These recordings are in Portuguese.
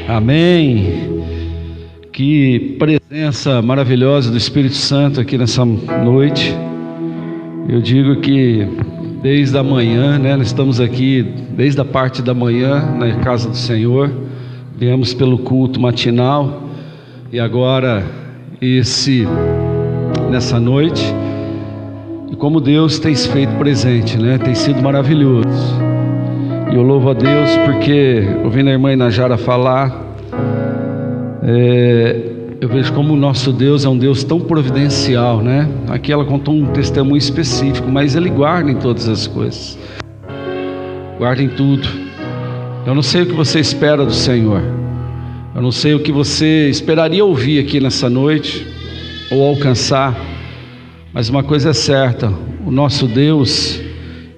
Amém. Que presença maravilhosa do Espírito Santo aqui nessa noite. Eu digo que desde a manhã, nós estamos aqui desde a parte da manhã na casa do Senhor. Viemos pelo culto matinal e agora nessa noite. E como Deus tem se feito presente, tem sido maravilhoso. E eu louvo a Deus porque, ouvindo a irmã Inajara falar, eu vejo como o nosso Deus é um Deus tão providencial, Aqui ela contou um testemunho específico, mas Ele guarda em todas as coisas, guarda em tudo. Eu não sei o que você espera do Senhor, eu não sei o que você esperaria ouvir aqui nessa noite, ou alcançar, mas uma coisa é certa: o nosso Deus,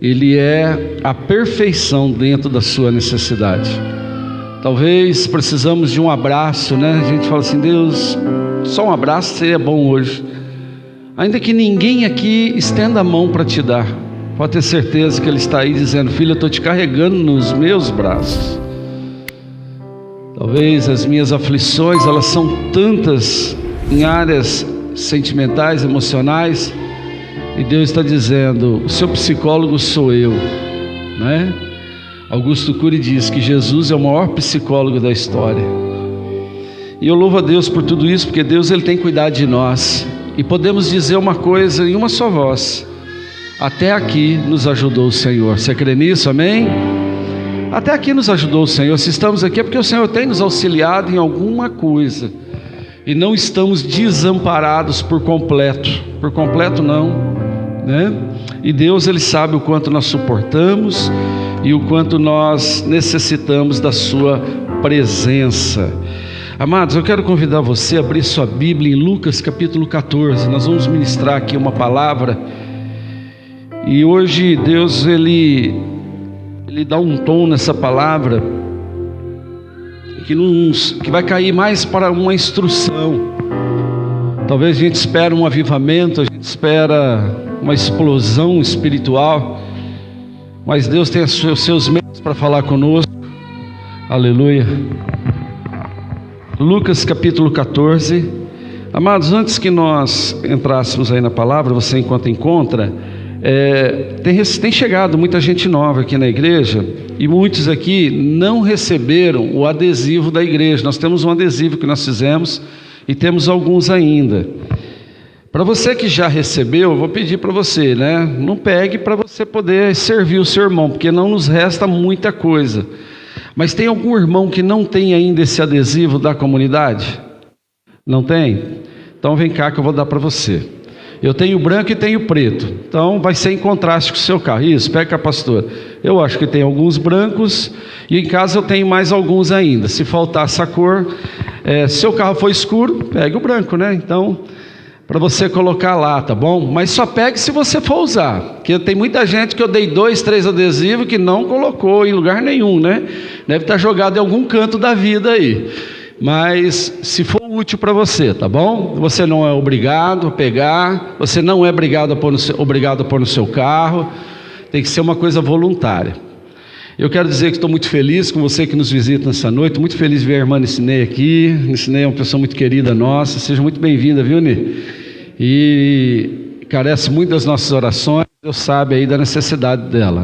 Ele é a perfeição dentro da sua necessidade. Talvez precisamos de um abraço, A gente fala assim: Deus, só um abraço seria bom hoje. Ainda que ninguém aqui estenda a mão para te dar, pode ter certeza que Ele está aí dizendo: filho, eu estou te carregando nos meus braços. Talvez as minhas aflições, elas são tantas em áreas sentimentais, emocionais, e Deus está dizendo: o seu psicólogo sou eu, Augusto Cury diz que Jesus é o maior psicólogo da história. E eu louvo a Deus por tudo isso, porque Deus, Ele tem cuidado de nós. E podemos dizer uma coisa em uma só voz: até aqui nos ajudou o Senhor. Você crê nisso? Amém? Até aqui nos ajudou o Senhor. Se estamos aqui é porque o Senhor tem nos auxiliado em alguma coisa, e não estamos desamparados por completo. Por completo não, E Deus, Ele sabe o quanto nós suportamos e o quanto nós necessitamos da sua presença. Amados, eu quero convidar você a abrir sua Bíblia em Lucas capítulo 14. Nós vamos ministrar aqui uma palavra, e hoje Deus Ele dá um tom nessa palavra que vai cair mais para uma instrução. Talvez a gente espera um avivamento, a gente espera uma explosão espiritual, mas Deus tem os seus meios para falar conosco. Aleluia. Lucas capítulo 14. Amados, antes que nós entrássemos aí na palavra, você enquanto encontra, tem chegado muita gente nova aqui na igreja, e muitos aqui não receberam o adesivo da igreja. Nós temos um adesivo que nós fizemos, e temos alguns ainda. Para você que já recebeu, eu vou pedir para você, não pegue para você poder servir o seu irmão, porque não nos resta muita coisa. Mas tem algum irmão que não tem ainda esse adesivo da comunidade? Não tem? Então vem cá que eu vou dar para você. Eu tenho branco e tenho preto, então vai ser em contraste com o seu carro. Isso, pega com a pastora. Eu acho que tem alguns brancos, e em casa eu tenho mais alguns ainda. Se faltar essa cor, se seu carro for escuro, pegue o branco, Então, para você colocar lá, tá bom? Mas só pegue se você for usar, porque tem muita gente que eu dei 2, 3 adesivos que não colocou em lugar nenhum, Deve estar jogado em algum canto da vida aí. Mas se for útil para você, tá bom? Você não é obrigado a pegar, você não é obrigado a pôr no seu carro, tem que ser uma coisa voluntária. Eu quero dizer que estou muito feliz com você que nos visita nessa noite, muito feliz de ver a irmã Nicinei aqui. Nicinei é uma pessoa muito querida nossa, seja muito bem-vinda, viu, Ni? E carece muito das nossas orações, Deus sabe aí da necessidade dela,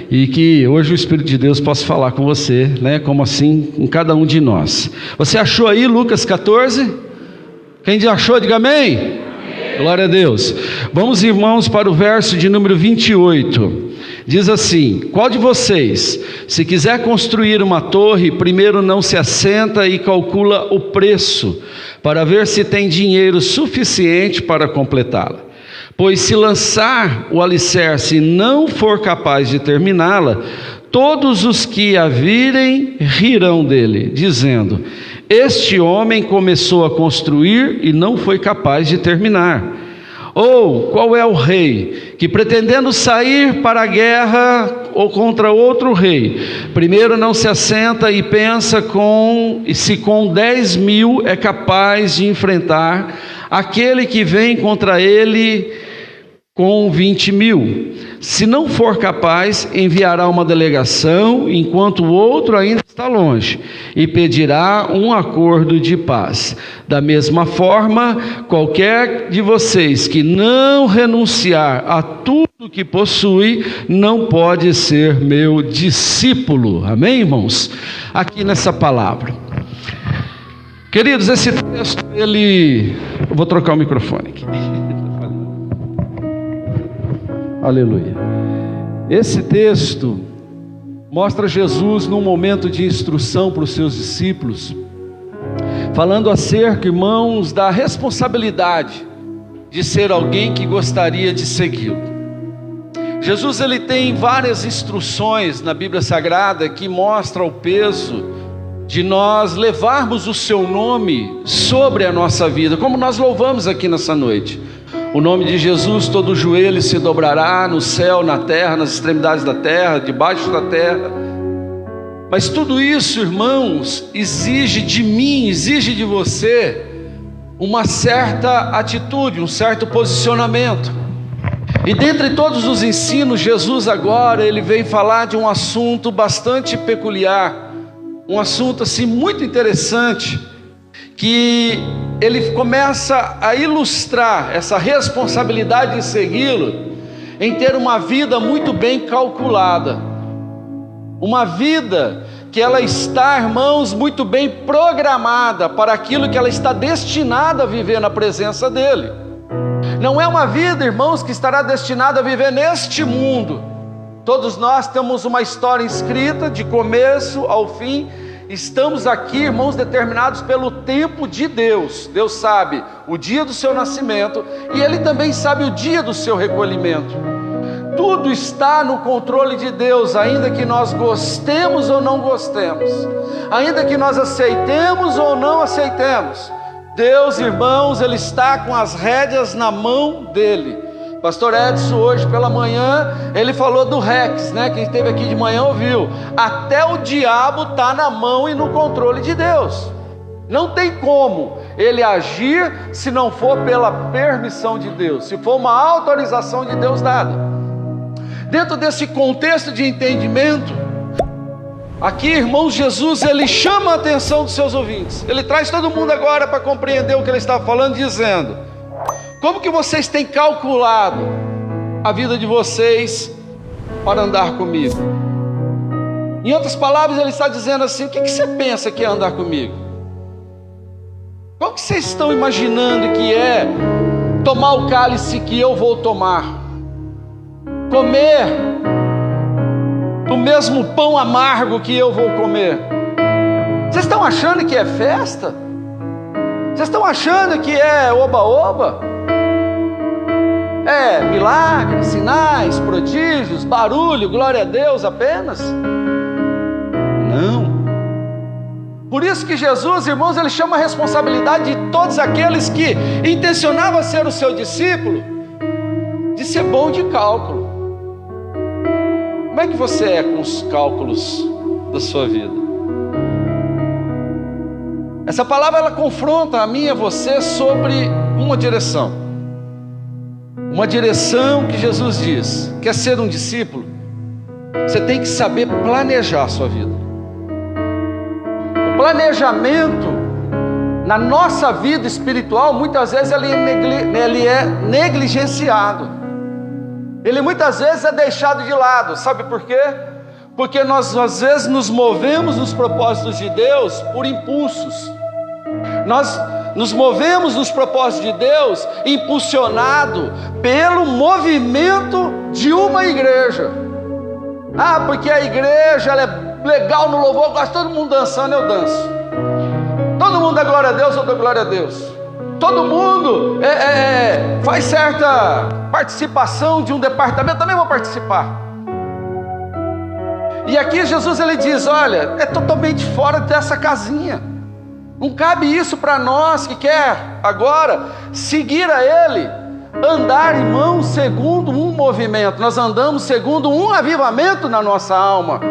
E que hoje o Espírito de Deus possa falar com você, como assim, com cada um de nós. Você achou aí Lucas 14? Quem já achou, diga amém. Amém. Glória a Deus. Vamos, irmãos, para o verso de número 28. Diz assim: qual de vocês, se quiser construir uma torre, primeiro não se assenta e calcula o preço, para ver se tem dinheiro suficiente para completá-la? Pois se lançar o alicerce e não for capaz de terminá-la, todos os que a virem rirão dele, dizendo: este homem começou a construir e não foi capaz de terminar. Ou qual é o rei que, pretendendo sair para a guerra ou contra outro rei, primeiro não se assenta e pensa se com 10.000 é capaz de enfrentar aquele que vem contra ele com 20.000. Se não for capaz, enviará uma delegação, enquanto o outro ainda está longe, e pedirá um acordo de paz. Da mesma forma, qualquer de vocês que não renunciar a tudo que possui, não pode ser meu discípulo. Amém, irmãos? Aqui nessa palavra. Queridos, esse texto, eu vou trocar o microfone aqui. Aleluia. Esse texto mostra Jesus num momento de instrução para os seus discípulos, falando acerca, irmãos, da responsabilidade de ser alguém que gostaria de segui-lo. Jesus, ele tem várias instruções na Bíblia Sagrada que mostram o peso de nós levarmos o seu nome sobre a nossa vida, como nós louvamos aqui nessa noite. O nome de Jesus, todo joelho se dobrará no céu, na terra, nas extremidades da terra, debaixo da terra. Mas tudo isso, irmãos, exige de mim, exige de você uma certa atitude, um certo posicionamento. E dentre todos os ensinos, Jesus agora, ele vem falar de um assunto bastante peculiar, um assunto assim muito interessante, que ele começa a ilustrar essa responsabilidade de segui-lo em ter uma vida muito bem calculada, uma vida que ela está, irmãos, muito bem programada para aquilo que ela está destinada a viver na presença dele. Não é uma vida, irmãos, que estará destinada a viver neste mundo. Todos nós temos uma história escrita de começo ao fim. Estamos aqui, irmãos, determinados pelo tempo de Deus. Deus sabe o dia do seu nascimento e Ele também sabe o dia do seu recolhimento. Tudo está no controle de Deus, ainda que nós gostemos ou não gostemos, ainda que nós aceitemos ou não aceitemos. Deus, irmãos, Ele está com as rédeas na mão dEle. Pastor Edson, hoje pela manhã, ele falou do Rex, né? Quem esteve aqui de manhã ouviu. Até o diabo está na mão e no controle de Deus. Não tem como ele agir se não for pela permissão de Deus, se for uma autorização de Deus dada. Dentro desse contexto de entendimento, aqui, irmãos, Jesus, ele chama a atenção dos seus ouvintes. Ele traz todo mundo agora para compreender o que ele está falando, dizendo: como que vocês têm calculado a vida de vocês para andar comigo? Em outras palavras, ele está dizendo assim: o que você pensa que é andar comigo? Como que vocês estão imaginando que é tomar o cálice que eu vou tomar? Comer do mesmo pão amargo que eu vou comer? Vocês estão achando que é festa? Vocês estão achando que é oba-oba? É milagres, sinais, prodígios, barulho, glória a Deus apenas? Não. Por isso que Jesus, irmãos, ele chama a responsabilidade de todos aqueles que intencionavam ser o seu discípulo, de ser bom de cálculo. Como é que você é com os cálculos da sua vida? Essa palavra, ela confronta a mim e a você sobre uma direção. Uma direção que Jesus diz: quer ser um discípulo? Você tem que saber planejar a sua vida. O planejamento na nossa vida espiritual, muitas vezes ele é negligenciado. Ele muitas vezes é deixado de lado. Sabe por quê? Porque nós às vezes nos movemos nos propósitos de Deus por impulsos. Nós nos movemos nos propósitos de Deus impulsionado pelo movimento de uma igreja. Ah, porque a igreja ela é legal no louvor, eu gosto de todo mundo dançando, eu danço. Todo mundo dá glória a Deus, eu dou glória a Deus. Todo mundo faz certa participação de um departamento, também vou participar. E aqui Jesus ele diz: olha, é totalmente fora dessa casinha. Não cabe isso para nós que quer agora seguir a Ele, andar, irmãos, segundo um movimento. Nós andamos segundo um avivamento na nossa alma.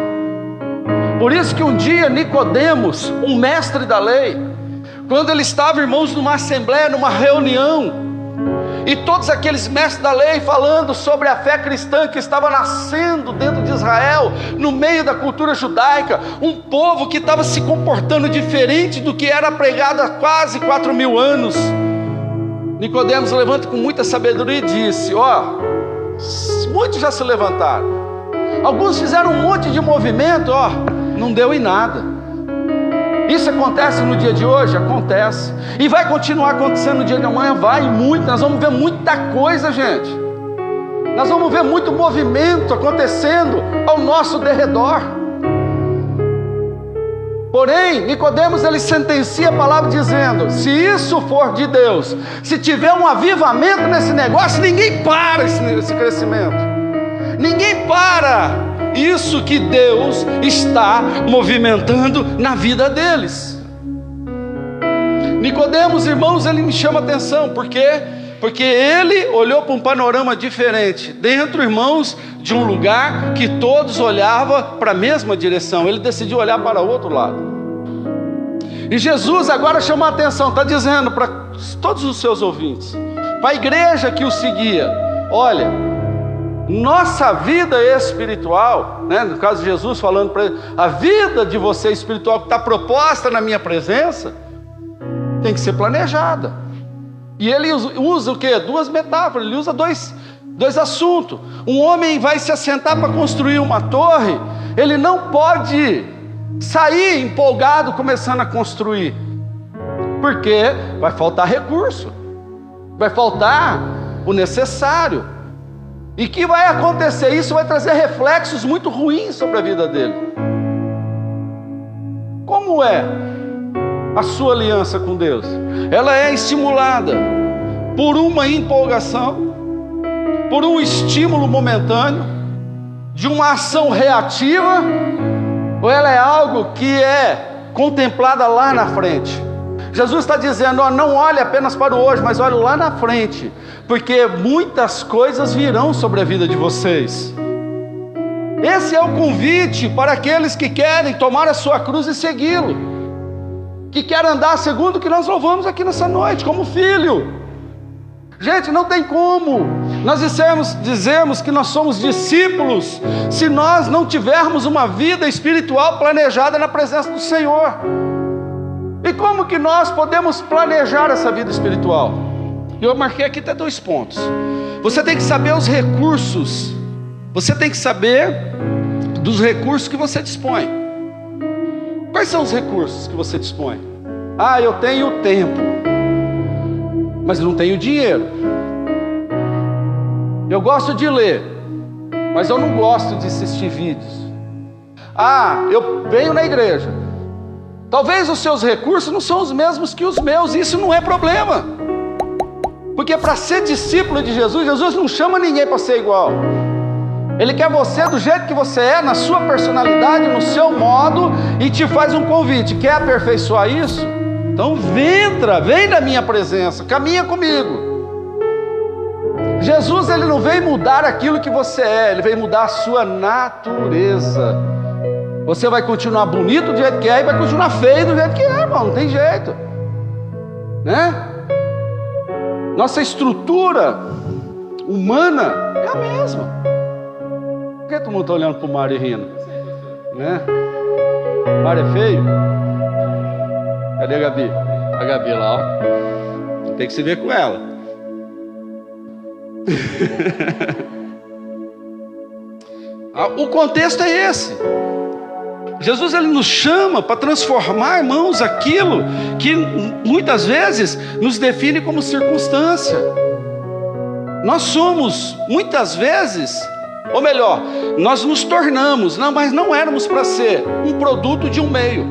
Por isso que um dia Nicodemos, um mestre da lei, quando ele estava, irmãos, numa assembleia, numa reunião, E todos aqueles mestres da lei falando sobre a fé cristã que estava nascendo dentro de Israel, no meio da cultura judaica, um povo que estava se comportando diferente do que era pregado há quase 4.000 anos. Nicodemos levanta com muita sabedoria e disse: muitos já se levantaram, alguns fizeram um monte de movimento, não deu em nada. Isso acontece no dia de hoje? Acontece. E vai continuar acontecendo no dia de amanhã? Vai, muito. Nós vamos ver muita coisa, gente. Nós vamos ver muito movimento acontecendo ao nosso derredor. Porém, Nicodemos, ele sentencia a palavra dizendo: se isso for de Deus, se tiver um avivamento nesse negócio, ninguém para esse crescimento. Ninguém para isso que Deus está movimentando na vida deles. Nicodemos, irmãos, ele me chama a atenção. Por quê? Porque ele olhou para um panorama diferente. Dentro, irmãos, de um lugar que todos olhavam para a mesma direção. Ele decidiu olhar para o outro lado. E Jesus agora chamou a atenção. Está dizendo para todos os seus ouvintes, para a igreja que o seguia: olha, nossa vida espiritual, no caso de Jesus falando para ele, a vida de você espiritual que está proposta na minha presença, tem que ser planejada. E ele usa o quê? Duas metáforas, ele usa dois assuntos. Um homem vai se assentar para construir uma torre, ele não pode sair empolgado começando a construir, porque vai faltar recurso, vai faltar o necessário. E que vai acontecer? Isso vai trazer reflexos muito ruins sobre a vida dele. Como é a sua aliança com Deus? Ela é estimulada por uma empolgação, por um estímulo momentâneo, de uma ação reativa, ou ela é algo que é contemplada lá na frente? Jesus está dizendo: não olhe apenas para o hoje, mas olhe lá na frente, porque muitas coisas virão sobre a vida de vocês. Esse é o convite para aqueles que querem tomar a sua cruz e segui-lo, que querem andar segundo o que nós louvamos aqui nessa noite, como filho. Gente, não tem como nós dizermos que nós somos discípulos se nós não tivermos uma vida espiritual planejada na presença do Senhor. E como que nós podemos planejar essa vida espiritual? Eu marquei aqui até 2 pontos. Você tem que saber os recursos. Você tem que saber dos recursos que você dispõe. Quais são os recursos que você dispõe? Eu tenho tempo, mas não tenho dinheiro. Eu gosto de ler, mas eu não gosto de assistir vídeos. Eu venho na igreja. Talvez os seus recursos não são os mesmos que os meus, e isso não é problema. Porque para ser discípulo de Jesus, Jesus não chama ninguém para ser igual. Ele quer você do jeito que você é, na sua personalidade, no seu modo, e te faz um convite. Quer aperfeiçoar isso? Então vem da minha presença, caminha comigo. Jesus, ele não veio mudar aquilo que você é, ele veio mudar a sua natureza. Você vai continuar bonito do jeito que é e vai continuar feio do jeito que é, irmão, não tem jeito, Nossa estrutura humana é a mesma. Por que todo mundo está olhando para o Mário e rindo? Mário é feio? Cadê a Gabi? A Gabi lá, ó. Tem que se ver com ela. O contexto é esse. Jesus, ele nos chama para transformar, irmãos, aquilo que muitas vezes nos define como circunstância. Nós somos, muitas vezes, ou melhor, nós nos tornamos, mas não éramos para ser um produto de um meio.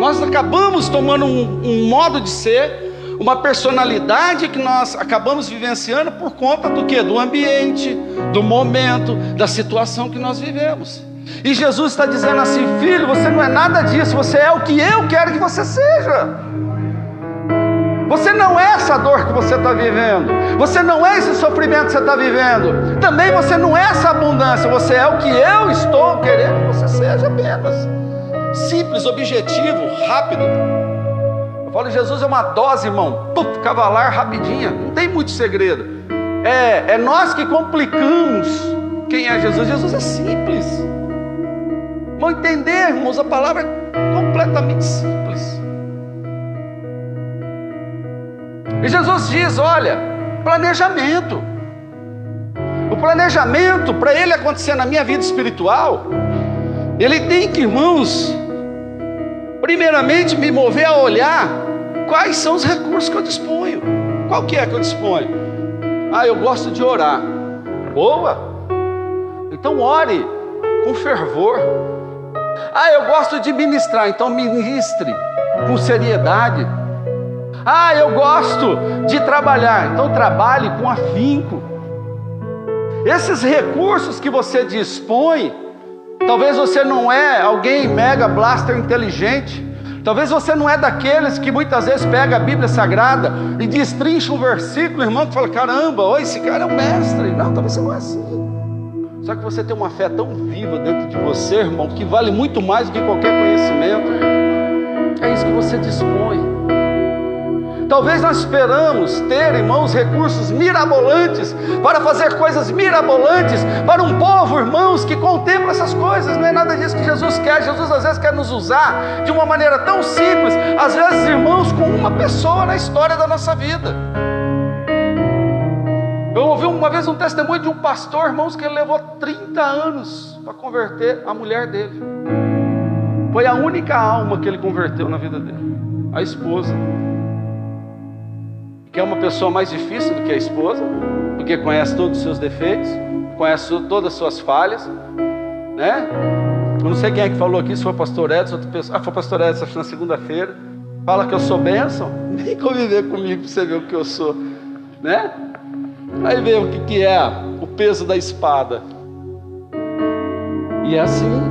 Nós acabamos tomando um modo de ser, uma personalidade que nós acabamos vivenciando por conta do quê? Do ambiente, do momento, da situação que nós vivemos. E Jesus está dizendo assim: filho, você não é nada disso, você é o que eu quero que você seja. Você não é essa dor que você está vivendo, você não é esse sofrimento que você está vivendo, também você não é essa abundância, você é o que eu estou querendo que você seja apenas. Simples, objetivo, rápido. Falo, Jesus é uma dose, irmão, puf, cavalar, rapidinha, não tem muito segredo. É nós que complicamos quem é Jesus. Jesus é simples. Vão entender, irmãos, a palavra é completamente simples. E Jesus diz, olha, planejamento. O planejamento, para ele acontecer na minha vida espiritual, ele tem que, irmãos, primeiramente me mover a olhar quais são os recursos que eu disponho. Qual que é que eu disponho? Eu gosto de orar. Boa! Então ore com fervor. Eu gosto de ministrar. Então ministre com seriedade. Eu gosto de trabalhar. Então trabalhe com afinco. Esses recursos que você dispõe, talvez você não é alguém mega blaster inteligente. Talvez você não é daqueles que muitas vezes pega a Bíblia Sagrada e destrincha um versículo, irmão, que fala, caramba, esse cara é um mestre. Não, talvez você não é assim. Só que você tem uma fé tão viva dentro de você, irmão, que vale muito mais do que qualquer conhecimento. É isso que você dispõe. Talvez nós esperamos ter, irmãos, recursos mirabolantes para fazer coisas mirabolantes para um povo, irmãos, que contempla essas coisas. Não é nada disso que Jesus quer. Jesus às vezes quer nos usar de uma maneira tão simples, às vezes, irmãos, com uma pessoa na história da nossa vida. Eu ouvi uma vez um testemunho de um pastor, irmãos, que ele levou 30 anos para converter a mulher dele. Foi a única alma que ele converteu na vida dele, a esposa. Que é uma pessoa mais difícil do que a esposa, porque conhece todos os seus defeitos, conhece todas as suas falhas, né? Eu não sei quem é que falou aqui, se foi o pastor Edson, outra pessoa. Foi o pastor Edson, acho que na segunda-feira. Fala que eu sou bênção, vem conviver comigo para você ver o que eu sou, né? Aí vê o que é o peso da espada. E é assim.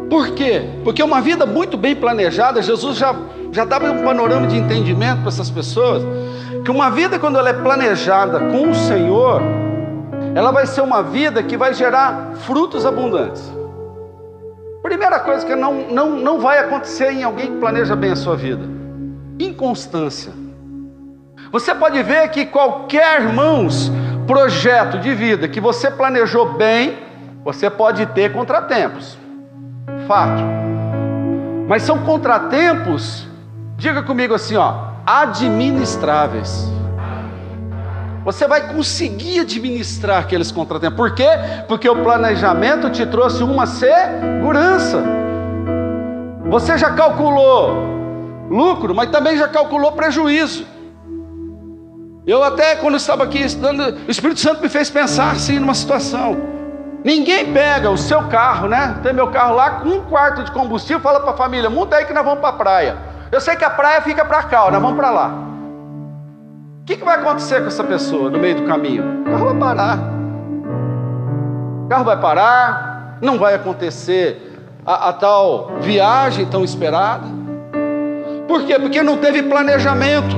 Por quê? Porque uma vida muito bem planejada, Jesus já dava um panorama de entendimento para essas pessoas, que uma vida, quando ela é planejada com o Senhor, ela vai ser uma vida que vai gerar frutos abundantes. Primeira coisa que não vai acontecer em alguém que planeja bem a sua vida: inconstância. Você pode ver que qualquer, irmãos, projeto de vida que você planejou bem, você pode ter contratempos. Fato. Mas são contratempos, diga comigo assim, administráveis. Você vai conseguir administrar aqueles contratempos. Por quê? Porque o planejamento te trouxe uma segurança. Você já calculou lucro, mas também já calculou prejuízo. Eu até, quando estava aqui estudando, o Espírito Santo me fez pensar assim numa situação. Ninguém pega o seu carro, né? Tem meu carro lá com 1 quarto de combustível, fala para a família, monta aí que nós vamos para a praia. Eu sei que a praia fica para cá, nós vamos para lá. O que vai acontecer com essa pessoa no meio do caminho? O carro vai parar. O carro vai parar, não vai acontecer a tal viagem tão esperada. Por quê? Porque não teve planejamento.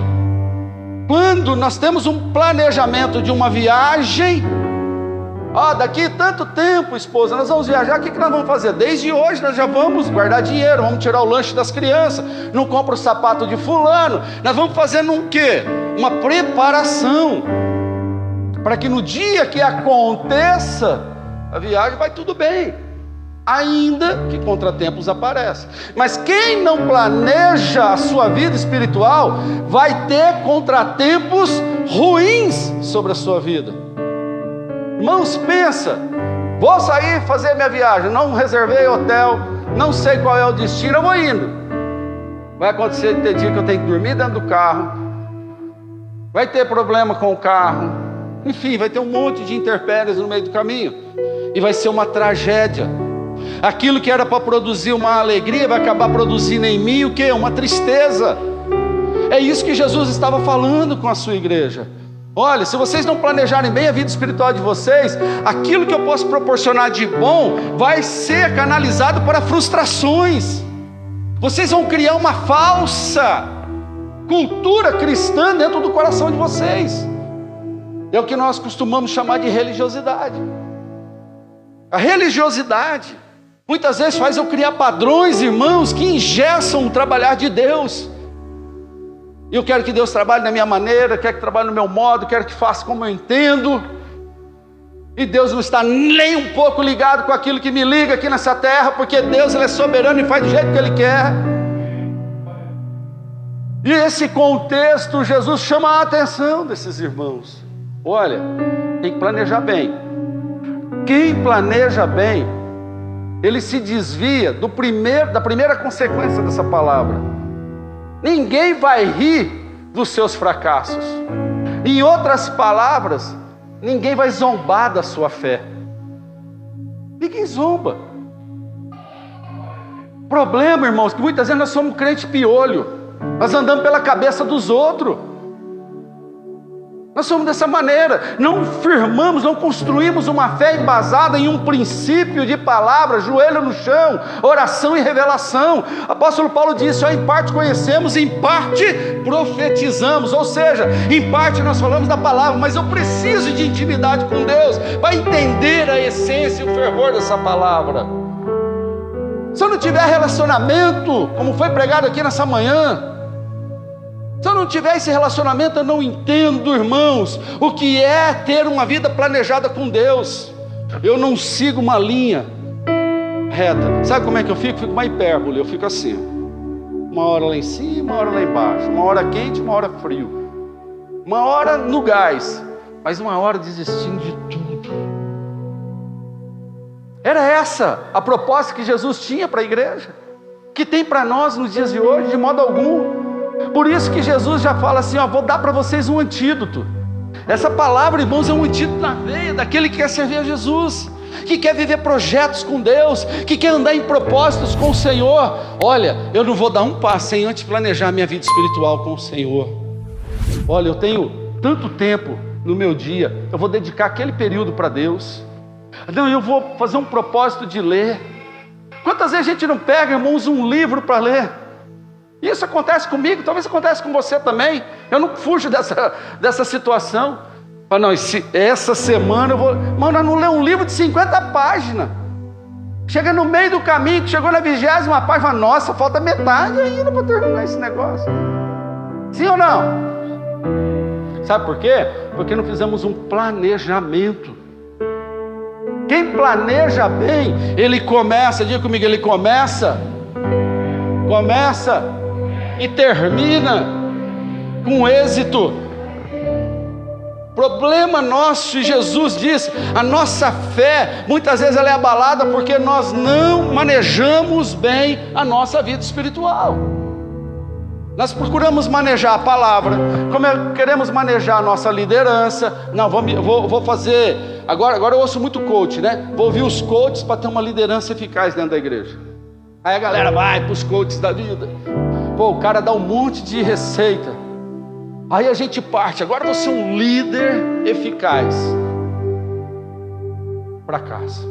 Quando nós temos um planejamento de uma viagem, daqui tanto tempo, esposa, nós vamos viajar, o que nós vamos fazer? Desde hoje nós já vamos guardar dinheiro, vamos tirar o lanche das crianças, não compra o sapato de fulano, nós vamos fazendo um quê? Uma preparação, para que no dia que aconteça a viagem, vai tudo bem, ainda que contratempos apareçam. Mas quem não planeja a sua vida espiritual, vai ter contratempos ruins sobre a sua vida. Irmãos, pensa, vou sair fazer minha viagem, não reservei hotel, não sei qual é o destino, eu vou indo. Vai acontecer de ter dia que eu tenho que dormir dentro do carro, vai ter problema com o carro, enfim, vai ter um monte de intempéries no meio do caminho, e vai ser uma tragédia. Aquilo que era para produzir uma alegria, vai acabar produzindo em mim o quê? Uma tristeza. É isso que Jesus estava falando com a sua igreja. Olha, se vocês não planejarem bem a vida espiritual de vocês, aquilo que eu posso proporcionar de bom vai ser canalizado para frustrações. Vocês vão criar uma falsa cultura cristã dentro do coração de vocês. É o que nós costumamos chamar de religiosidade. A religiosidade Muitas vezes faz eu criar padrões, irmãos, que engessam o trabalhar de Deus. E eu quero que Deus trabalhe da minha maneira, quero que trabalhe no meu modo, quero que faça como eu entendo. E Deus não está nem um pouco ligado com aquilo que me liga aqui nessa terra, porque Deus, Ele é soberano e faz do jeito que Ele quer. E esse contexto, Jesus chama a atenção desses irmãos. Olha, tem que planejar bem. Quem planeja bem, ele se desvia da primeira consequência dessa palavra. Ninguém vai rir dos seus fracassos. Em outras palavras, ninguém vai zombar da sua fé. Ninguém zomba. Problema, irmãos, que muitas vezes nós somos crente piolho. Nós andamos pela cabeça dos outros. Nós somos dessa maneira. Não firmamos, não construímos uma fé embasada em um princípio de palavra, joelho no chão, oração e revelação. O apóstolo Paulo disse, em parte conhecemos, em parte profetizamos. Ou seja, em parte nós falamos da palavra, mas eu preciso de intimidade com Deus para entender a essência e o fervor dessa palavra. Se eu não tiver relacionamento, como foi pregado aqui nessa manhã, se eu não tiver esse relacionamento, eu não entendo, irmãos, o que é ter uma vida planejada com Deus. Eu não sigo uma linha reta. Sabe como é que eu fico? Fico uma hipérbole, eu fico assim. Uma hora lá em cima, uma hora lá embaixo. Uma hora quente, uma hora frio. Uma hora no gás, mas uma hora desistindo de tudo. Era essa a proposta que Jesus tinha para a igreja, que tem para nós nos dias de hoje, de modo algum. Por isso que Jesus já fala assim, vou dar para vocês um antídoto. Essa palavra, irmãos, é um antídoto na veia daquele que quer servir a Jesus, que quer viver projetos com Deus, que quer andar em propósitos com o Senhor. Olha, eu não vou dar um passo sem antes planejar minha vida espiritual com o Senhor. Olha, eu tenho tanto tempo no meu dia, eu vou dedicar aquele período para Deus. Não, eu vou fazer um propósito de ler. Quantas vezes a gente não pega, irmãos, um livro para ler? Isso acontece comigo, talvez acontece com você também. Eu não fujo dessa situação. Mas não, essa semana eu vou... Mano, eu não leio um livro de 50 páginas. Chega no meio do caminho, chegou na 20ª página, nossa, falta metade ainda para terminar esse negócio. Sim ou não? Sabe por quê? Porque não fizemos um planejamento. Quem planeja bem, ele começa, diga comigo, ele começa e termina com êxito. Problema nosso, e Jesus disse, a nossa fé, muitas vezes ela é abalada porque nós não manejamos bem a nossa vida espiritual. Nós procuramos manejar a palavra, queremos manejar a nossa liderança. Não, vou fazer, agora eu ouço muito coach, né? Vou ouvir os coaches para ter uma liderança eficaz dentro da igreja. Aí a galera vai para os coaches da vida. Pô, o cara dá um monte de receita. Aí a gente parte, agora eu vou ser um líder eficaz. Para casa.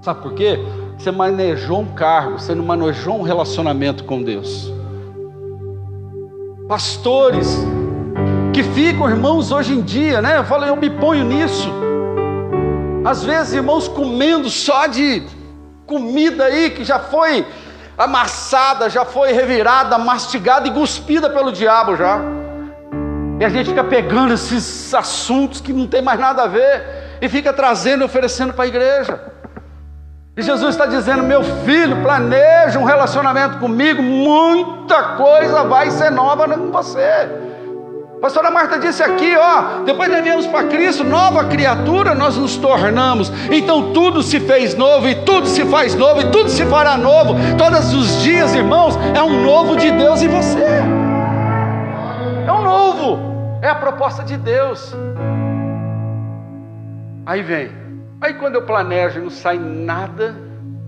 Sabe por quê? Você manejou um cargo, você não manejou um relacionamento com Deus. Pastores que ficam, irmãos, hoje em dia, né? Eu me ponho nisso. Às vezes, irmãos, comendo só de comida aí que já foi amassada, já foi revirada, mastigada e cuspida pelo diabo já. E a gente fica pegando esses assuntos que não tem mais nada a ver e fica trazendo e oferecendo para a igreja. E Jesus está dizendo, meu filho, planeja um relacionamento comigo, muita coisa vai ser nova com você. A pastora Marta disse aqui, depois nós viemos para Cristo, nova criatura nós nos tornamos. Então tudo se fez novo, e tudo se faz novo, e tudo se fará novo. Todos os dias, irmãos, é um novo de Deus em você. É um novo, é a proposta de Deus. Aí quando eu planejo e não sai nada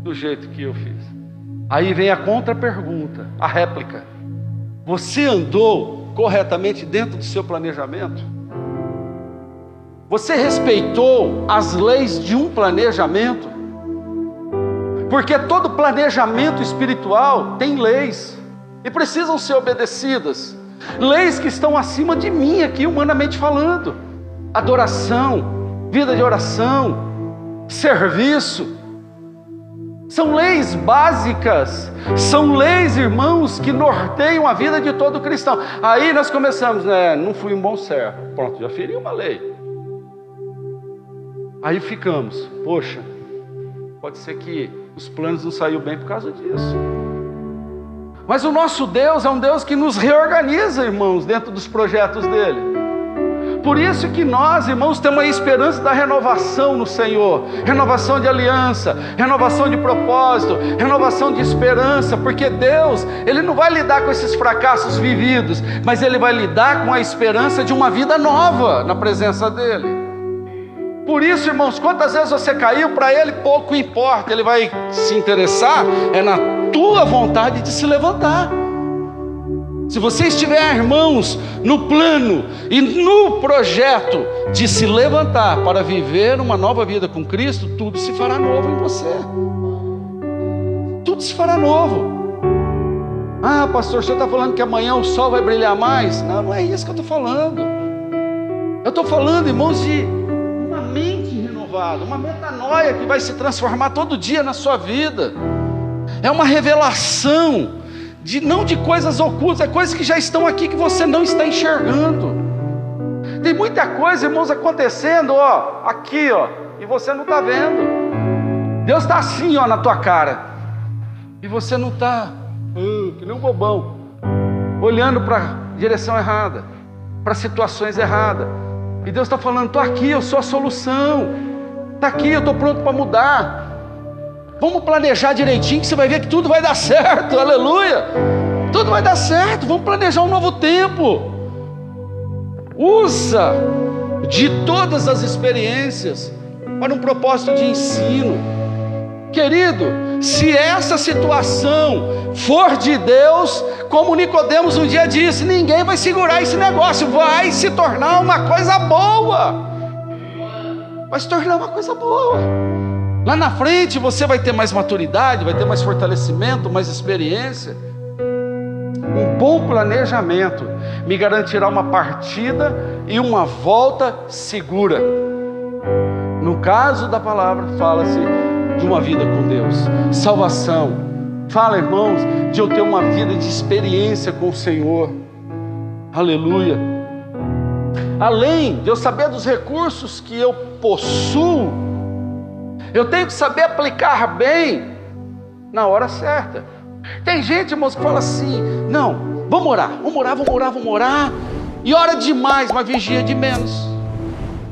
do jeito que eu fiz, aí vem a contra-pergunta, a réplica. Você andou corretamente dentro do seu planejamento? Você respeitou as leis de um planejamento? Porque todo planejamento espiritual tem leis e precisam ser obedecidas. Leis que estão acima de mim aqui, humanamente falando. Adoração, vida de oração, serviço. São leis básicas, são leis, irmãos, que norteiam a vida de todo cristão. Aí nós começamos, não fui um bom servo. Pronto, já feri uma lei. Aí ficamos, poxa, pode ser que os planos não saíram bem por causa disso. Mas o nosso Deus é um Deus que nos reorganiza, irmãos, dentro dos projetos dele. Por isso que nós, irmãos, temos a esperança da renovação no Senhor. Renovação de aliança, renovação de propósito, renovação de esperança. Porque Deus, Ele não vai lidar com esses fracassos vividos, mas Ele vai lidar com a esperança de uma vida nova na presença dEle. Por isso, irmãos, quantas vezes você caiu, para Ele pouco importa. Ele vai se interessar na tua vontade de se levantar. Se você estiver, irmãos, no plano e no projeto de se levantar para viver uma nova vida com Cristo, tudo se fará novo em você. Tudo se fará novo. Ah, pastor, o senhor está falando que amanhã o sol vai brilhar mais? Não, não é isso que eu estou falando. Eu estou falando, irmãos, de uma mente renovada, uma metanoia que vai se transformar todo dia na sua vida. É uma revelação não de coisas ocultas, é coisas que já estão aqui que você não está enxergando. Tem muita coisa, irmãos, acontecendo, aqui, e você não está vendo. Deus está assim, na tua cara, e você não está, que nem um bobão, olhando para a direção errada, para situações erradas. E Deus está falando, estou aqui, eu sou a solução, está aqui, eu estou pronto para mudar. Vamos planejar direitinho que você vai ver que tudo vai dar certo, aleluia, tudo vai dar certo. Vamos planejar um novo tempo. Usa de todas as experiências para um propósito de ensino. Querido, se essa situação for de Deus, como Nicodemos um dia disse, ninguém vai segurar esse negócio, vai se tornar uma coisa boa. Vai se tornar uma coisa boa. Lá na frente você vai ter mais maturidade, vai ter mais fortalecimento, mais experiência. Um bom planejamento me garantirá uma partida e uma volta segura. No caso da palavra, fala-se de uma vida com Deus, salvação. Fala, irmãos, de eu ter uma vida de experiência com o Senhor. Aleluia. Além de eu saber dos recursos que eu possuo, eu tenho que saber aplicar bem na hora certa. Tem gente, irmãos, que fala assim, não, vamos orar, e ora demais, mas vigia de menos.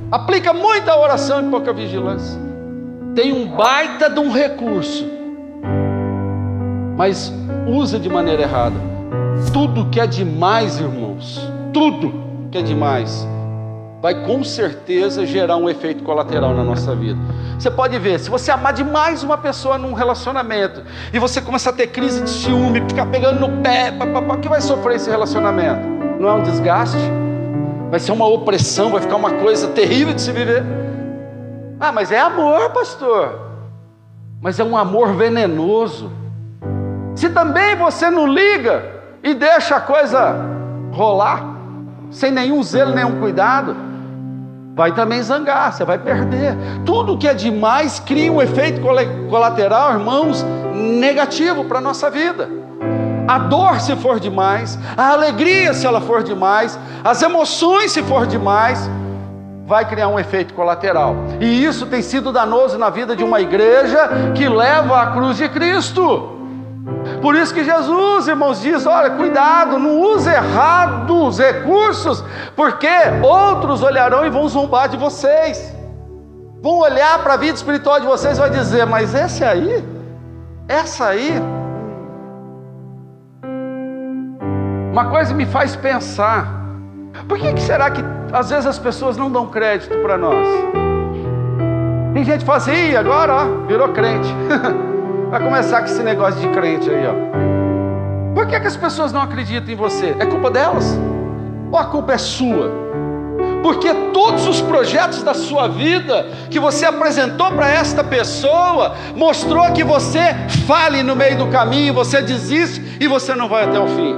Aplica muita oração e pouca vigilância. Tem um baita de um recurso, mas usa de maneira errada. Tudo que é demais, irmãos, tudo que é demais, vai com certeza gerar um efeito colateral na nossa vida. Você pode ver, se você amar demais uma pessoa num relacionamento, e você começar a ter crise de ciúme, ficar pegando no pé, o que vai sofrer esse relacionamento? Não é um desgaste? Vai ser uma opressão, vai ficar uma coisa terrível de se viver. Ah, mas é amor, pastor. Mas é um amor venenoso. Se também você não liga e deixa a coisa rolar, sem nenhum zelo, nenhum cuidado, vai também zangar, você vai perder. Tudo que é demais cria um efeito colateral, irmãos, negativo para a nossa vida. A dor, se for demais, a alegria, se ela for demais, as emoções, se for demais, vai criar um efeito colateral. E isso tem sido danoso na vida de uma igreja que leva a cruz de Cristo. Por isso que Jesus, irmãos, diz, olha, cuidado, não use errado os recursos, porque outros olharão e vão zombar de vocês. Vão olhar para a vida espiritual de vocês e vai dizer, mas essa aí, uma coisa me faz pensar, por que será que às vezes as pessoas não dão crédito para nós? Tem gente que fala assim, agora virou crente. Vai começar com esse negócio de crente aí, Por que as pessoas não acreditam em você? É culpa delas? Ou a culpa é sua? Porque todos os projetos da sua vida que você apresentou para esta pessoa, mostrou que você fale no meio do caminho, você desiste e você não vai até o fim.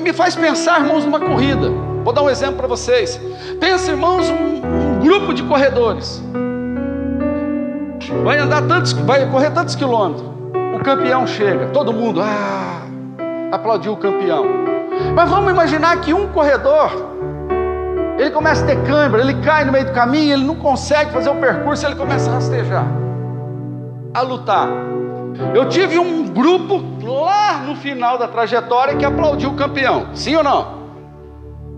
Me faz pensar, irmãos, numa corrida. Vou dar um exemplo para vocês. Pensa, irmãos, um grupo de corredores. vai correr tantos quilômetros. O campeão chega, todo mundo aplaudiu o campeão. Mas vamos imaginar que um corredor, ele começa a ter cãibra, ele cai no meio do caminho, ele não consegue fazer o percurso, ele começa a rastejar, a lutar. Eu tive um grupo lá no final da trajetória que aplaudiu o campeão, sim ou não?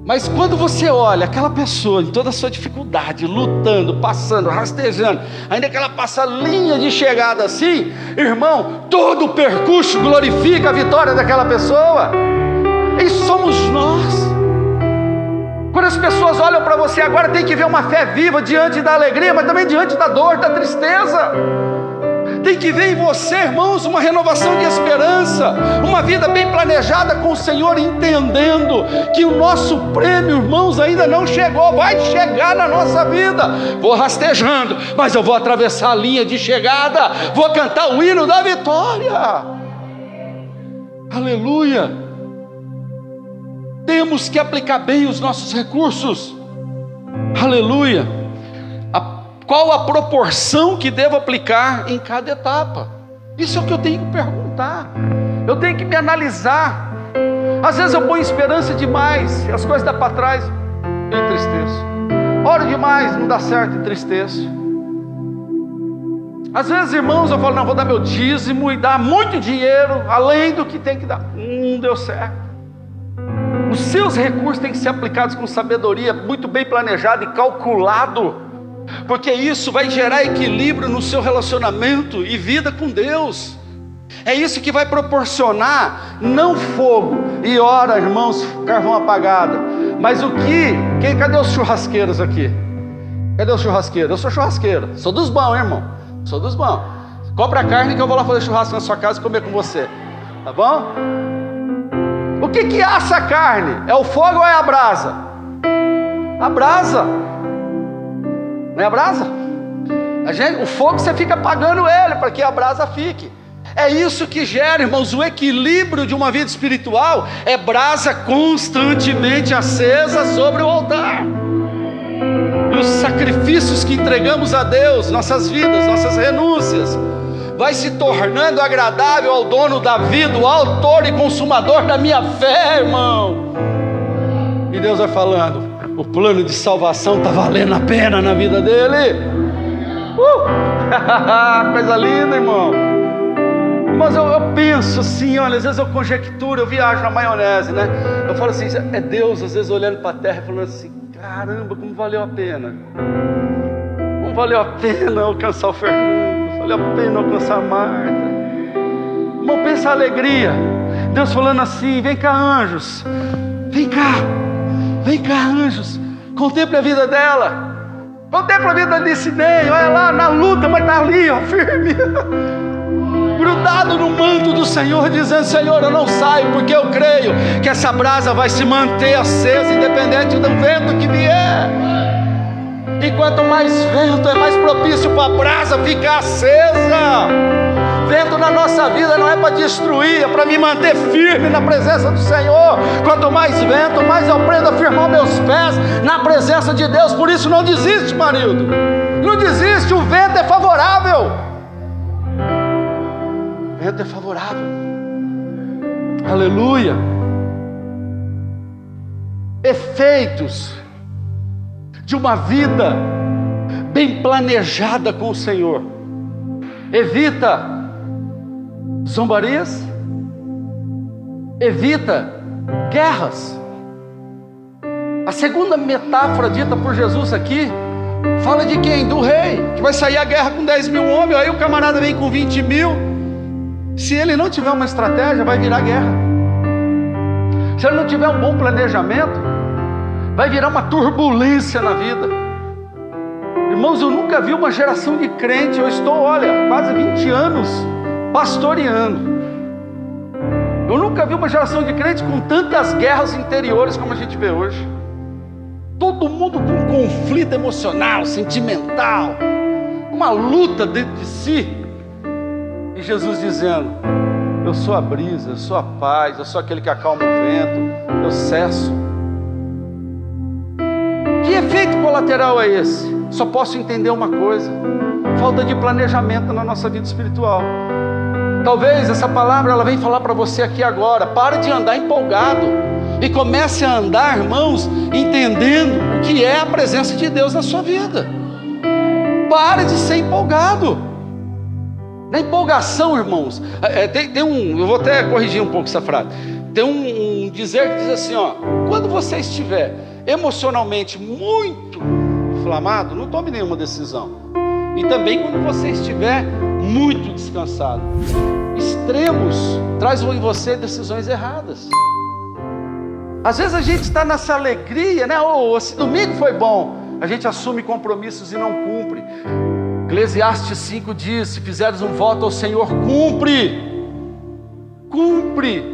Mas quando você olha aquela pessoa em toda a sua dificuldade, lutando, passando, rastejando, ainda que ela passa a linha de chegada assim, irmão, todo o percurso glorifica a vitória daquela pessoa. E somos nós. Quando as pessoas olham para você agora, tem que ver uma fé viva diante da alegria, mas também diante da dor, da tristeza. Tem que ver em você, irmãos, uma renovação de esperança, uma vida bem planejada com o Senhor, entendendo que o nosso prêmio, irmãos, ainda não chegou, vai chegar na nossa vida. Vou rastejando, mas eu vou atravessar a linha de chegada, vou cantar o hino da vitória. Aleluia. Temos que aplicar bem os nossos recursos. Aleluia. Qual a proporção que devo aplicar em cada etapa? Isso é o que eu tenho que perguntar. Eu tenho que me analisar. Às vezes eu ponho esperança demais, as coisas dão para trás, eu entristeço. Oro demais, não dá certo, entristeço. Às vezes, irmãos, eu falo, não, vou dar meu dízimo e dar muito dinheiro, além do que tem que dar. Não deu certo. Os seus recursos têm que ser aplicados com sabedoria, muito bem planejado e calculado, porque isso vai gerar equilíbrio no seu relacionamento e vida com Deus. É isso que vai proporcionar, não fogo e ora, irmãos, carvão apagado, mas cadê os churrasqueiros aqui? Cadê os churrasqueiros? Eu sou churrasqueiro, sou dos bons, irmão, sou dos bons. Compra a carne que eu vou lá fazer churrasco na sua casa e comer com você, tá bom? O que assa a carne? É o fogo ou é a brasa? A brasa. Não é a brasa? O fogo você fica apagando ele para que a brasa fique. É isso que gera, irmãos, o equilíbrio de uma vida espiritual. É brasa constantemente acesa sobre o altar. E os sacrifícios que entregamos a Deus, nossas vidas, nossas renúncias, vai se tornando agradável ao dono da vida, o autor e consumador da minha fé, irmão. E Deus vai falando, o plano de salvação está valendo a pena na vida dele. Coisa linda, irmão. Mas eu penso assim, olha, às vezes eu conjecturo, eu viajo na maionese, né? Eu falo assim, é Deus às vezes olhando para a terra e falando assim, caramba, como valeu a pena. Como valeu a pena alcançar o Fernando, valeu a pena alcançar a Marta. Irmão, pensa a alegria. Deus falando assim, vem cá, anjos, vem cá, anjos, contemple a vida dela, contemple a vida desse Ney, olha lá, na luta, mas está ali, ó, firme, grudado no manto do Senhor, dizendo, Senhor, eu não saio, porque eu creio que essa brasa vai se manter acesa, independente do vento que vier. E quanto mais vento, é mais propício para a brasa ficar acesa. Vento na nossa vida não é para destruir, é para me manter firme na presença do Senhor. Quanto mais vento, mais eu aprendo a firmar meus pés na presença de Deus. Por isso não desiste, marido, não desiste, o vento é favorável. O vento é favorável. Aleluia. Efeitos de uma vida bem planejada com o Senhor. Evita zombarias, evita guerras. A segunda metáfora dita por Jesus aqui fala de quem? Do rei, que vai sair a guerra com 10 mil homens, aí o camarada vem com 20 mil. Se ele não tiver uma estratégia, vai virar guerra. Se ele não tiver um bom planejamento, vai virar uma turbulência na vida. Irmãos, eu nunca vi uma geração de crente. Eu estou, olha, quase 20 anos pastoreando. Eu nunca vi uma geração de crentes com tantas guerras interiores como a gente vê hoje. Todo mundo com um conflito emocional, sentimental, uma luta dentro de si. E Jesus dizendo, eu sou a brisa, eu sou a paz, eu sou aquele que acalma o vento, eu cesso. Que efeito colateral é esse? Só posso entender uma coisa: falta de planejamento na nossa vida espiritual. Talvez essa palavra ela vem falar para você aqui agora. Pare de andar empolgado e comece a andar, irmãos, entendendo o que é a presença de Deus na sua vida. Pare de ser empolgado. Na empolgação, irmãos, eu vou até corrigir um pouco essa frase. Tem um dizer que diz assim, ó: quando você estiver emocionalmente muito inflamado, não tome nenhuma decisão. E também quando você estiver muito descansado. Extremos trazem em você decisões erradas. Às vezes a gente está nessa alegria, né? Esse domingo foi bom. A gente assume compromissos e não cumpre. Eclesiastes 5 diz: se fizeres um voto ao Senhor, cumpre. Cumpre.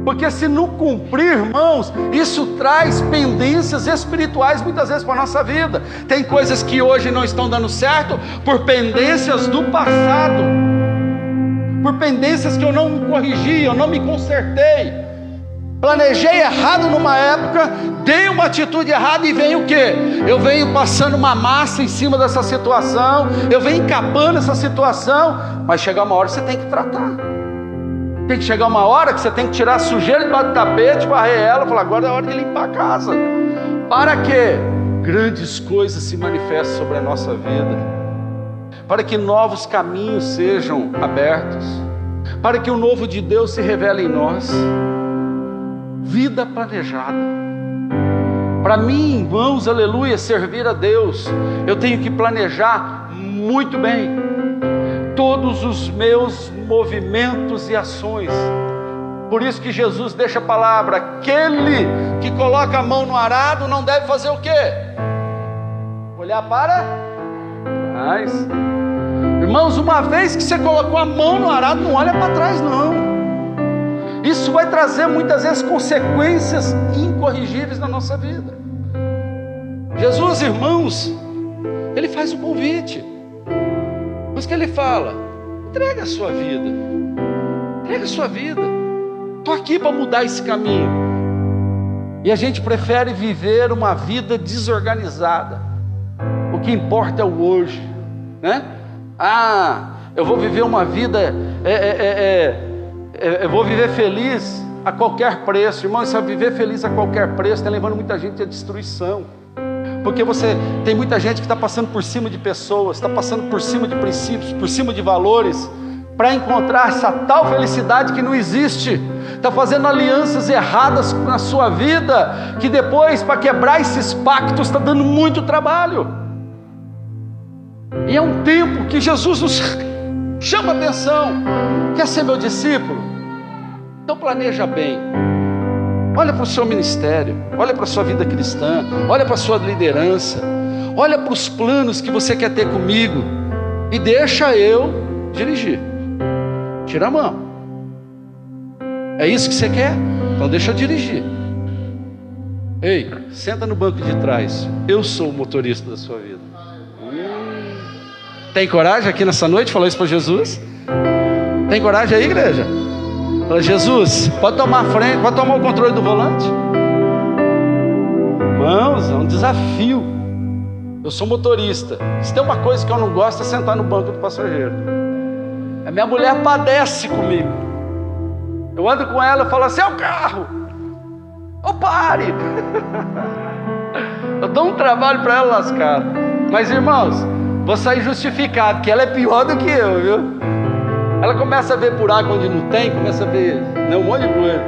Porque se não cumprir, irmãos, isso traz pendências espirituais muitas vezes para a nossa vida. Tem coisas que hoje não estão dando certo por pendências do passado, por pendências que eu não me corrigi, eu não me consertei. Planejei errado numa época, dei uma atitude errada e vem o quê? Eu venho passando uma massa em cima dessa situação, eu venho encapando essa situação, mas chega uma hora que você tem que tratar. Tem que chegar uma hora que você tem que tirar a sujeira debaixo do tapete, varrer ela, falar: agora é hora de limpar a casa. Para que grandes coisas se manifestem sobre a nossa vida, para que novos caminhos sejam abertos, para que o novo de Deus se revele em nós. Vida planejada. Para mim, irmãos, aleluia, servir a Deus, eu tenho que planejar muito bem todos os meus movimentos e ações. Por isso que Jesus deixa a palavra: aquele que coloca a mão no arado não deve fazer o quê? Olhar para trás. Irmãos, uma vez que você colocou a mão no arado, não olha para trás não. Isso vai trazer muitas vezes consequências incorrigíveis na nossa vida. Jesus, irmãos, Ele faz um convite. Mas que Ele fala: entrega a sua vida. Entrega a sua vida. Estou aqui para mudar esse caminho. E a gente prefere viver uma vida desorganizada. O que importa é o hoje, né? Eu vou viver uma vida eu vou viver feliz a qualquer preço. Irmão, isso é viver feliz a qualquer preço, está levando muita gente à destruição. Porque tem muita gente que está passando por cima de pessoas, está passando por cima de princípios, por cima de valores, para encontrar essa tal felicidade que não existe. Está fazendo alianças erradas na sua vida, que depois, para quebrar esses pactos, está dando muito trabalho. E é um tempo que Jesus nos chama a atenção. Quer ser meu discípulo? Então planeja bem. Olha para o seu ministério, olha para a sua vida cristã, olha para a sua liderança, olha para os planos que você quer ter comigo e deixa eu dirigir. Tira a mão. É isso que você quer? Então deixa eu dirigir. Ei, senta no banco de trás. Eu sou o motorista da sua vida. Tem coragem aqui nessa noite falar isso para Jesus? Tem coragem aí, igreja? Fala: Jesus, pode tomar a frente, pode tomar o controle do volante? Irmãos, é um desafio. Eu sou motorista. Se tem uma coisa que eu não gosto é sentar no banco do passageiro. A minha mulher padece comigo. Eu ando com ela e falo assim: é o carro. Pare. Eu dou um trabalho para ela lascar. Mas, irmãos, vou sair justificado, que ela é pior do que eu, viu? Ela começa a ver buraco onde não tem, começa a ver um monte de coisa.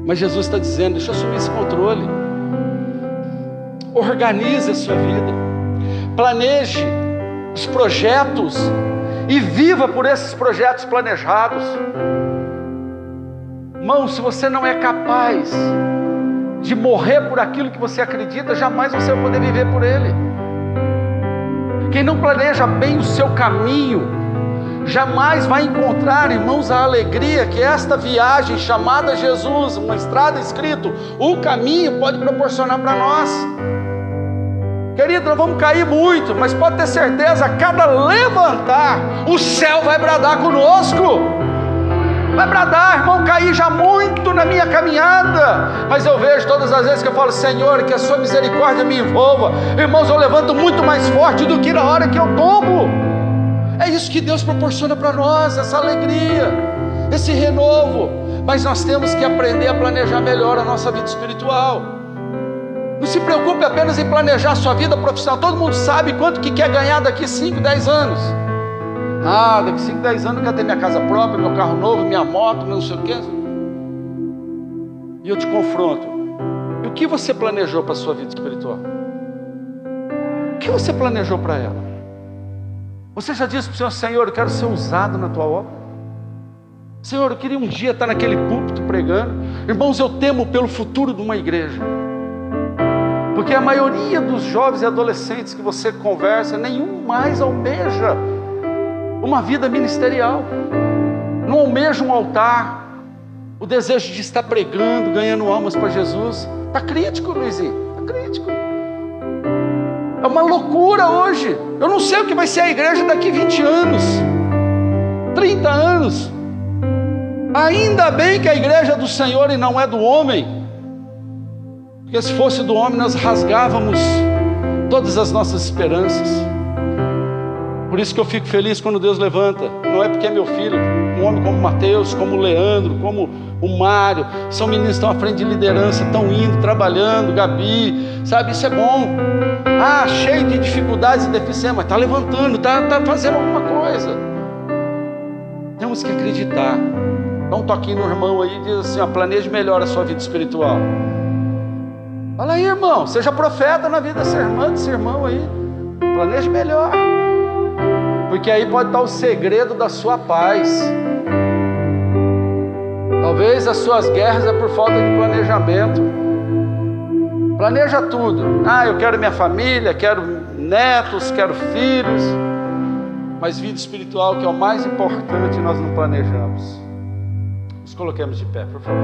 Mas Jesus está dizendo: deixa eu assumir esse controle. Organize a sua vida. Planeje os projetos e viva por esses projetos planejados. Irmão, se você não é capaz de morrer por aquilo que você acredita, jamais você vai poder viver por ele. Quem não planeja bem o seu caminho, jamais vai encontrar, irmãos, a alegria que esta viagem chamada Jesus, uma estrada escrito, o caminho, pode proporcionar para nós. Querido, nós vamos cair muito, mas pode ter certeza, a cada levantar, o céu vai bradar conosco. vai bradar, irmão, caí já muito na minha caminhada, mas eu vejo todas as vezes que eu falo: Senhor, que a sua misericórdia me envolva. Irmãos, eu levanto muito mais forte do que na hora que eu tombo. É isso que Deus proporciona para nós, essa alegria, esse renovo. Mas nós temos que aprender a planejar melhor a nossa vida espiritual. Não se preocupe apenas em planejar a sua vida profissional. Todo mundo sabe quanto que quer ganhar daqui 5, 10 anos. Daqui 5, 10 anos eu quero ter minha casa própria, meu carro novo, minha moto, meu não sei o quê. E eu te confronto: e o que você planejou para a sua vida espiritual? O que você planejou para ela? Você já disse para o Senhor: Senhor, eu quero ser usado na tua obra. Senhor, eu queria um dia estar naquele púlpito pregando. Irmãos, eu temo pelo futuro de uma igreja, porque a maioria dos jovens e adolescentes que você conversa, nenhum mais almeja uma vida ministerial, não almeja um altar, o desejo de estar pregando, ganhando almas para Jesus. Está crítico, Luizinho, está crítico. É uma loucura hoje. Eu não sei o que vai ser a igreja daqui 20 anos, 30 anos. Ainda bem que a igreja é do Senhor e não é do homem, porque se fosse do homem nós rasgávamos todas as nossas esperanças. Por isso que eu fico feliz quando Deus levanta. Não é porque é meu filho, um homem como Mateus, como o Leandro, como o Mário, são meninos que estão à frente de liderança, estão indo, trabalhando, Gabi, sabe, isso é bom. Cheio de dificuldades e deficiências, mas está levantando, está fazendo alguma coisa. Temos que acreditar. Dá um toquinho no irmão aí e diz assim: planeje melhor a sua vida espiritual. Fala aí, irmão, seja profeta na vida dessa irmã, desse irmão aí. Planeje melhor, porque aí pode estar o segredo da sua paz. Talvez as suas guerras é por falta de planejamento. Planeja tudo. Eu quero minha família, quero netos, quero filhos, mas vida espiritual, que é o mais importante, nós não planejamos. Nos coloquemos de pé, por favor.